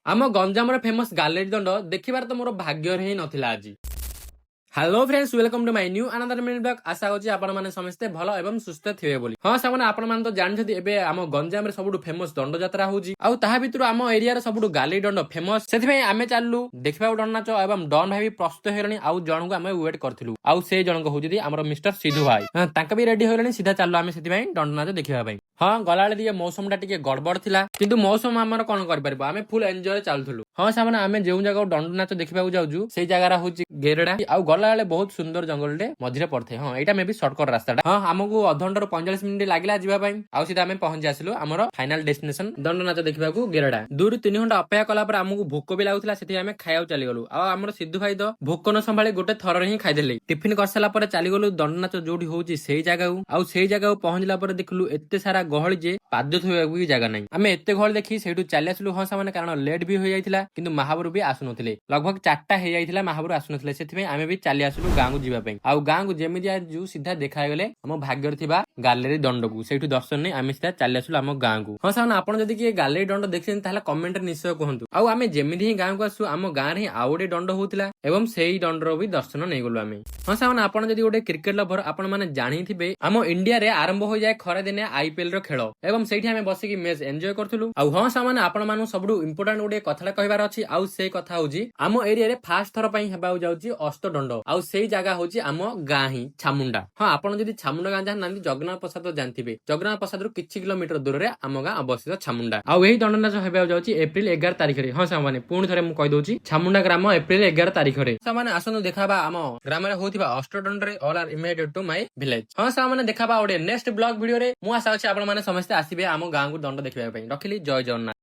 ଆମ ଗଞ୍ଜାମର ଫେମସ ଗାଲେରୀ ଦଣ୍ଡ ଦେଖିବାର ତ ମୋର ଭାଗ୍ୟରେ ହିଁ ନଥିଲା ଆଜି। Hello friends welcome to my new another mini blog. आशा होची आपण माने समस्ते भलो एवं सुस्थ थिबे बोली। हां सामने आपण मान तो जानछथि एबे आम गंजाम रे सबुडु फेमस दंड यात्रा होउची आउ ताहा भितरु आम एरिया रे सबुडु गाली दंड फेमस सेथि पय आमे चाललु देखबा दंड नाच एवं डन भाई भी प्रस्तुत हेरणी आउ जण को आमे वेट करथिलु आउ से जण को होउची हमर मिस्टर सिधु भाई। हां तांका भी रेडी होलणी सीधा चाललु आमे सेथि पय दंड नाच देखिबा पय। हां गलाळे दिए मौसम टा टिके गड़बड़ थिला किंतु मौसम हमर कोन कर परबो आमे फुल एन्जॉय चालथुलु। हां सामने आमे जेउ जगह दंड नाच देखिबा जाउजु सेई जगह रा होउची गेरडा आउ गलाळे बहुत सुंदर जंगल टे मझिरे पड़थे। हाँ एटा मे भी शॉर्टकट रास्ता हाँ हमको अधघंटा 45 मिनिट लागला जीवा पई आउ सीधा आमे पहुंच आसिलु हमर फाइनल डेस्टिनेशन दंड नाच देखिबाकू गेरडा। 2 ରୁ 3 घंटा अपेक्षा कला पर हमको भोक भी लागुतला सेठी आमे खायाउ चली गलु आ हमर सिद्धू भाई तो भोक न संभाळे गोटे थर ही खाइ देले टिफिन करसला पर चली गलु दंड नाच जोडी होउची सेई जगह आउ सेई जगह पहुंचला पर देखलु एते सारा गहळ जे पाद्य थोइबाकू भी जगह नै आमे एते गहळ देखि सेठू चली आसिलु। हाँ सामाने कारण लेट भी हो जाइतिला किंतु महाबुरु भी आसु नथिले लगभग 4टा हे जाइतिला महाबुरु आसु नथिले सेथि पय आमे भी चली आसिलु गांगु जीवा पय आउ गांगु जेमिति आजु सीधा देखा गले हम भाग्यर थिबा गैलरी दंड को सेठू दर्शन नै आमे सीधा चली आसिलु हम गांगु। हाँ सामाने आपण जदि के गैलरी दंड देखछन ताहले कमेंट रे निश्चय कहंतु आउ आमे जेमिति ही गांगु आसु हम गां रे आउडे दंड होतिला एवं सेही दंड रो भी दर्शन नै गलु आमे। हाँ सामाने आपण जदि गोटे क्रिकेट लवर आपण माने जानि थिबे हम इंडिया रे आरंभ हो जाय खरा दिने आईपीएल रो खेल एवं सेठी आमे बसी की मैच एन्जॉय करथुलु आउ हाँ सामाने आपण मानु सबडु इंपोर्टेंट गोटे कथाटा कहबार अछि आउ सेही कथा होउजी हम एरिया रे फास्ट थर पई हेबाउ जाउची अष्ट दंड आउ सेही जगह होउची हम गां ही छामुंडा। हाँ आपण जदि छामुंडा गां जान नांदी जगन्नाथ प्रसाद जानथिबे जगन्नाथ प्रसाद रु किछि किलोमीटर दूर रे हम गां अवस्थित छामुंडा आउ एही दंड नाच हेबाउ जाउची एप्रिल 11 तारिख रे। हाँ सामाने पुणी थरे मु कहि दोची छामुंडा ग्राम एप्रिल 11 तारिख रे सामाने आसनु देखाबा हम ग्राम रे होथिबा अष्ट दंड रे all are invited to my village. हाँ सामाने देखाबा ओडे नेक्स्ट ब्लॉग वीडियो रे मु आशा अछि आपण माने समस्त आसीबे हम गां को दंड देखिबा पई रखिली जय जगन्नाथ।